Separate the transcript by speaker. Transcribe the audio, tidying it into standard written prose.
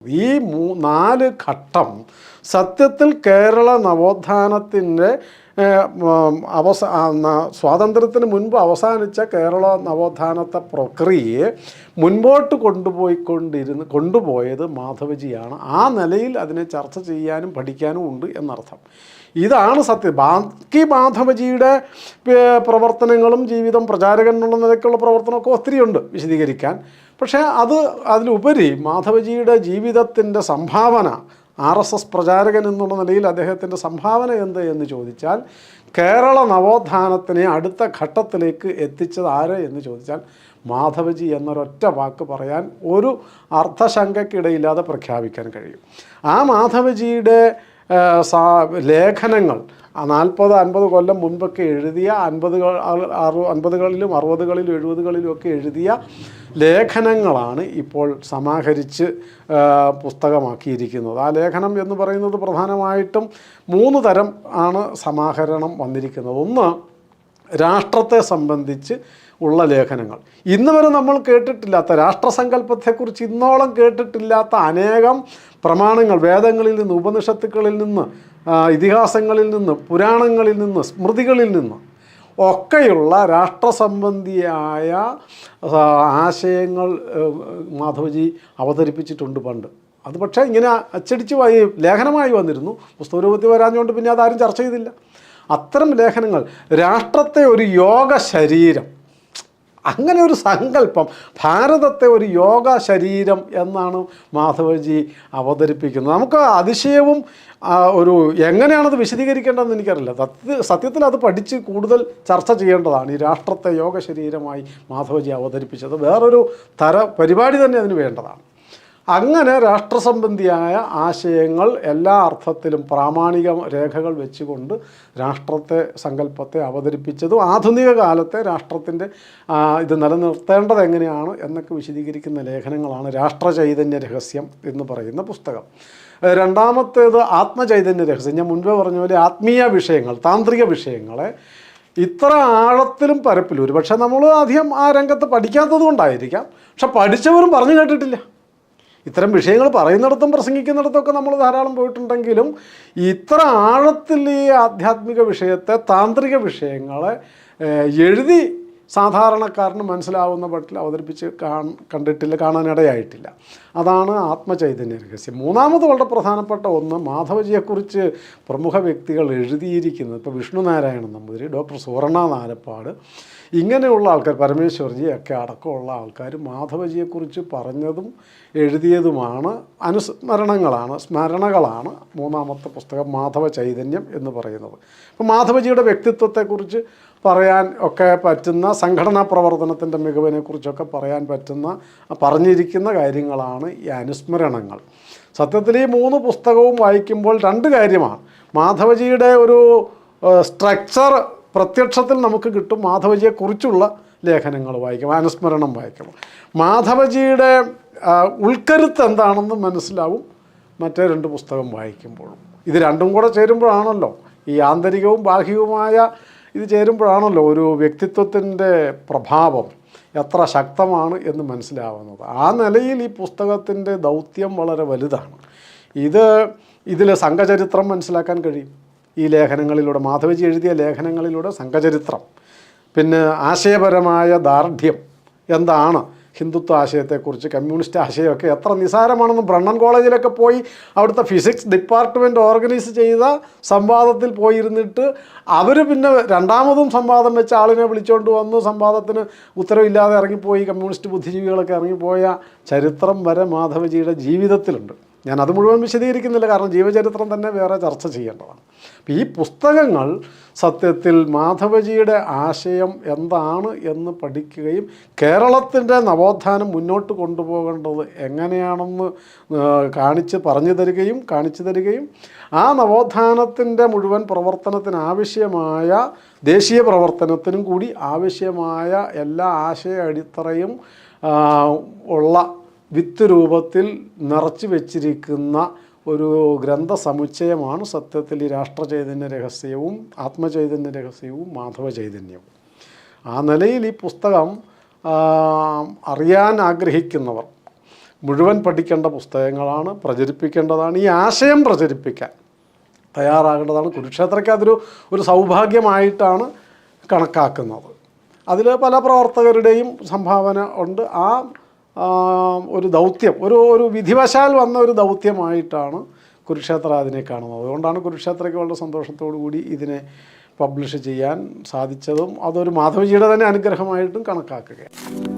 Speaker 1: ഈ 4 ഘട്ടം സത്യത്തിൽ കേരള നവോത്ഥാനത്തിൻ്റെ സ്വാതന്ത്ര്യത്തിന് മുൻപ് അവസാനിച്ച കേരള നവോത്ഥാനത്തെ പ്രക്രിയയെ മുൻപോട്ട് കൊണ്ടുപോയത് മാധവജിയാണ്. ആ നിലയിൽ അതിനെ ചർച്ച ചെയ്യാനും പഠിക്കാനും ഉണ്ട് എന്നർത്ഥം. ഇതാണ് സത്യം. ബാക്കി മാധവജിയുടെ പ്രവർത്തനങ്ങളും ജീവിതം പ്രചാരകൻ എന്നുള്ള നിലയ്ക്കുള്ള പ്രവർത്തനമൊക്കെ ഒത്തിരിയുണ്ട് വിശദീകരിക്കാൻ. പക്ഷേ അതിലുപരി മാധവജിയുടെ ജീവിതത്തിൻ്റെ സംഭാവന, RSS പ്രചാരകൻ എന്നുള്ള നിലയിൽ അദ്ദേഹത്തിൻ്റെ സംഭാവന എന്ത് എന്ന് ചോദിച്ചാൽ, കേരള നവോത്ഥാനത്തിനെ അടുത്ത ഘട്ടത്തിലേക്ക് എത്തിച്ചത് ആര് എന്ന് ചോദിച്ചാൽ മാധവജി എന്നൊരൊറ്റ വാക്ക് പറയാൻ ഒരു അർത്ഥശങ്കയ്ക്കിടയില്ലാതെ പ്രഖ്യാപിക്കാൻ കഴിയും. ആ മാധവജിയുടെ ലേഖനങ്ങൾ 40-50 കൊല്ലം മുൻപൊക്കെ എഴുതിയ 50-കളിലും 60-കളിലും 70-കളിലും ഒക്കെ എഴുതിയ ലേഖനങ്ങളാണ് ഇപ്പോൾ സമാഹരിച്ച് പുസ്തകമാക്കിയിരിക്കുന്നത്. ആ ലേഖനം എന്ന് പറയുന്നത് പ്രധാനമായിട്ടും 3 തരം ആണ് സമാഹരണം വന്നിരിക്കുന്നത്. ഒന്ന്, രാഷ്ട്രത്തെ സംബന്ധിച്ച് ഉള്ള ലേഖനങ്ങൾ. ഇന്ന് വരെ നമ്മൾ കേട്ടിട്ടില്ലാത്ത, രാഷ്ട്രസങ്കല്പത്തെക്കുറിച്ച് ഇന്നോളം കേട്ടിട്ടില്ലാത്ത അനേകം പ്രമാണങ്ങൾ വേദങ്ങളിൽ നിന്ന്, ഉപനിഷത്തുക്കളിൽ നിന്ന്, ഇതിഹാസങ്ങളിൽ നിന്ന്, പുരാണങ്ങളിൽ നിന്ന്, സ്മൃതികളിൽ നിന്ന് ഒക്കെയുള്ള രാഷ്ട്രസംബന്ധിയായ ആശയങ്ങൾ മാധവജി അവതരിപ്പിച്ചിട്ടുണ്ട് പണ്ട്. അത് പക്ഷേ ഇങ്ങനെ അച്ചടിച്ച് ലേഖനമായി വന്നിരുന്നു. പുസ്തകരൂപത്തിൽ വരാഞ്ഞുകൊണ്ട് പിന്നെ അതാരും ചർച്ച ചെയ്തില്ല. അത്തരം ലേഖനങ്ങൾ, രാഷ്ട്രത്തെ ഒരു യോഗ ശരീരം, അങ്ങനെ ഒരു സങ്കല്പം, ഭാരതത്തെ ഒരു യോഗ ശരീരം എന്നാണ് മാധവജി അവതരിപ്പിക്കുന്നത്. നമുക്ക് അതിശയവും ഒരു എങ്ങനെയാണത് വിശദീകരിക്കേണ്ടതെന്ന് എനിക്കറിയില്ല. സത്യത്തിൽ അത് പഠിച്ച് കൂടുതൽ ചർച്ച ചെയ്യേണ്ടതാണ്. ഈ രാഷ്ട്രത്തെ യോഗ ശരീരമായി മാധവജി അവതരിപ്പിച്ചത് വേറൊരു പരിപാടി തന്നെ അതിന് വേണ്ടതാണ്. അങ്ങനെ രാഷ്ട്രസംബന്ധിയായ ആശയങ്ങൾ എല്ലാ അർത്ഥത്തിലും പ്രാമാണിക രേഖകൾ വെച്ചുകൊണ്ട് രാഷ്ട്രത്തെ സങ്കല്പത്തെ അവതരിപ്പിച്ചതും ആധുനിക കാലത്തെ രാഷ്ട്രത്തിൻ്റെ ഇത് നിലനിർത്തേണ്ടത് എങ്ങനെയാണ് എന്നൊക്കെ വിശദീകരിക്കുന്ന ലേഖനങ്ങളാണ് രാഷ്ട്രചൈതന്യ രഹസ്യം എന്ന് പറയുന്ന പുസ്തകം. രണ്ടാമത്തേത് ആത്മചൈതന്യ രഹസ്യം. ഞാൻ മുൻപേ പറഞ്ഞ പോലെ ആത്മീയ വിഷയങ്ങൾ, താന്ത്രിക വിഷയങ്ങളെ ഇത്ര ആഴത്തിലും പരപ്പിലും, ഒരു പക്ഷേ നമ്മൾ അധികം ആ രംഗത്ത് പഠിക്കാത്തത് കൊണ്ടായിരിക്കാം, പക്ഷെ പഠിച്ചവരും പറഞ്ഞു കേട്ടിട്ടില്ല. ഇത്തരം വിഷയങ്ങൾ പറയുന്നിടത്തും പ്രസംഗിക്കുന്നിടത്തൊക്കെ നമ്മൾ ധാരാളം പോയിട്ടുണ്ടെങ്കിലും ഇത്ര ആഴത്തിൽ ഈ ആധ്യാത്മിക വിഷയത്തെ, താന്ത്രിക വിഷയങ്ങളെ എഴുതി സാധാരണക്കാരന് മനസ്സിലാവുന്ന പട്ടിൽ അവതരിപ്പിച്ച് കണ്ടിട്ടില്ല, കാണാനിടയായിട്ടില്ല. അതാണ് ആത്മചൈതന്യ രഹസ്യം. മൂന്നാമത് വളരെ പ്രധാനപ്പെട്ട ഒന്ന്, മാധവജിയെക്കുറിച്ച് പ്രമുഖ വ്യക്തികൾ എഴുതിയിരിക്കുന്നത്, ഇപ്പോൾ വിഷ്ണു നാരായണൻ നമ്പൂതിരി, ഡോക്ടർ സുവർണ നാലപ്പാട്, ഇങ്ങനെയുള്ള ആൾക്കാർ, പരമേശ്വർജിയൊക്കെ അടക്കമുള്ള ആൾക്കാർ മാധവജിയെക്കുറിച്ച് പറഞ്ഞതും എഴുതിയതുമാണ് സ്മരണകളാണ് മൂന്നാമത്തെ പുസ്തകം മാധവ ചൈതന്യം എന്ന് പറയുന്നത്. അപ്പോൾ മാധവജിയുടെ വ്യക്തിത്വത്തെക്കുറിച്ച് പറയാൻ ഒക്കെ പറ്റുന്ന, സംഘടനാ പ്രവർത്തനത്തിൻ്റെ മികവിനെക്കുറിച്ചൊക്കെ പറയാൻ പറ്റുന്ന, പറഞ്ഞിരിക്കുന്ന കാര്യങ്ങളാണ് ഈ അനുസ്മരണങ്ങൾ. സത്യത്തിൽ ഈ 3 പുസ്തകവും വായിക്കുമ്പോൾ 2 കാര്യമാണ്. മാധവജിയുടെ ഒരു സ്ട്രക്ചർ പ്രത്യക്ഷത്തിൽ നമുക്ക് കിട്ടും. മാധവജിയെക്കുറിച്ചുള്ള ലേഖനങ്ങൾ വായിക്കും, അനുസ്മരണം വായിക്കും. മാധവജിയുടെ ഉൾക്കരുത്ത് എന്താണെന്ന് മനസ്സിലാവും മറ്റേ 2 പുസ്തകം വായിക്കുമ്പോഴും. ഇത് രണ്ടും കൂടെ ചേരുമ്പോഴാണല്ലോ, ഈ ആന്തരികവും ബാഹ്യവുമായ ഇത് ചേരുമ്പോഴാണല്ലോ ഒരു വ്യക്തിത്വത്തിൻ്റെ പ്രഭാവം എത്ര ശക്തമാണ് എന്ന് മനസ്സിലാവുന്നത്. ആ നിലയിൽ ഈ പുസ്തകത്തിൻ്റെ ദൗത്യം വളരെ വലുതാണ്. ഇതിൽ സംഘചരിത്രം മനസ്സിലാക്കാൻ കഴിയും ഈ ലേഖനങ്ങളിലൂടെ, മാധവജി എഴുതിയ ലേഖനങ്ങളിലൂടെ സംഘചരിത്രം. പിന്നെ ആശയപരമായ ദാർഢ്യം എന്താണ്, ഹിന്ദുത്വ ആശയത്തെക്കുറിച്ച്, കമ്മ്യൂണിസ്റ്റ് ആശയമൊക്കെ എത്ര നിസാരമാണെന്ന് ബ്രണ്ണൻ കോളേജിലൊക്കെ പോയി അവിടുത്തെ ഫിസിക്സ് ഡിപ്പാർട്ട്മെൻറ്റ് ഓർഗനൈസ് ചെയ്ത സംവാദത്തിൽ പോയിരുന്നിട്ട് അവർ പിന്നെ രണ്ടാമതും സംവാദം വെച്ച ആളിനെ വിളിച്ചുകൊണ്ട് വന്ന് സംവാദത്തിന് ഉത്തരവില്ലാതെ ഇറങ്ങിപ്പോയി കമ്മ്യൂണിസ്റ്റ് ബുദ്ധിജീവികളൊക്കെ ഇറങ്ങിപ്പോയ ചരിത്രം വരെ മാധവജിയുടെ ജീവിതത്തിലുണ്ട്. ഞാനത് മുഴുവൻ വിശദീകരിക്കുന്നില്ല, കാരണം ജീവചരിത്രം തന്നെ വേറെ ചർച്ച ചെയ്യേണ്ടതാണ്. അപ്പോൾ ഈ പുസ്തകങ്ങൾ സത്യത്തിൽ മാധവജിയുടെ ആശയം എന്താണ് എന്ന് പഠിക്കുകയും കേരളത്തിൻ്റെ നവോത്ഥാനം മുന്നോട്ട് കൊണ്ടുപോകേണ്ടത് എങ്ങനെയാണെന്ന് കാണിച്ചു തരികയും ആ നവോത്ഥാനത്തിൻ്റെ മുഴുവൻ പ്രവർത്തനത്തിനാവശ്യമായ, ദേശീയ പ്രവർത്തനത്തിനും കൂടി ആവശ്യമായ എല്ലാ ആശയ അടിത്തറയും ഉള്ള വിത്ത് രൂപത്തിൽ നിറച്ചു വച്ചിരിക്കുന്ന ഒരു ഗ്രന്ഥസമുച്ചയമാണ് സത്യത്തിൽ ഈ രാഷ്ട്രചൈതന്യ രഹസ്യവും ആത്മചൈതന്യ രഹസ്യവും മാധവ ചൈതന്യവും. ആ നിലയിൽ ഈ പുസ്തകം അറിയാൻ ആഗ്രഹിക്കുന്നവർ മുഴുവൻ പഠിക്കേണ്ട പുസ്തകങ്ങളാണ്, പ്രചരിപ്പിക്കേണ്ടതാണ്. ഈ ആശയം പ്രചരിപ്പിക്കാൻ തയ്യാറാകേണ്ടതാണ്. കുരുക്ഷേത്രയ്ക്ക് ഒരു സൗഭാഗ്യമായിട്ടാണ് കണക്കാക്കുന്നത്. അതിൽ പല പ്രവർത്തകരുടെയും സംഭാവന ഉണ്ട്. ഒരു ദൗത്യം, ഒരു വിധിവശാൽ വന്ന ഒരു ദൗത്യമായിട്ടാണ് കുരുക്ഷേത്ര അതിനെ കാണുന്നത്. അതുകൊണ്ടാണ് കുരുക്ഷേത്രയ്ക്ക് വളരെ സന്തോഷത്തോടു കൂടി ഇതിനെ പബ്ലിഷ് ചെയ്യാൻ സാധിച്ചതും അതൊരു മാധവജിയുടെ തന്നെ അനുഗ്രഹമായിട്ടും കണക്കാക്കുകയാണ്.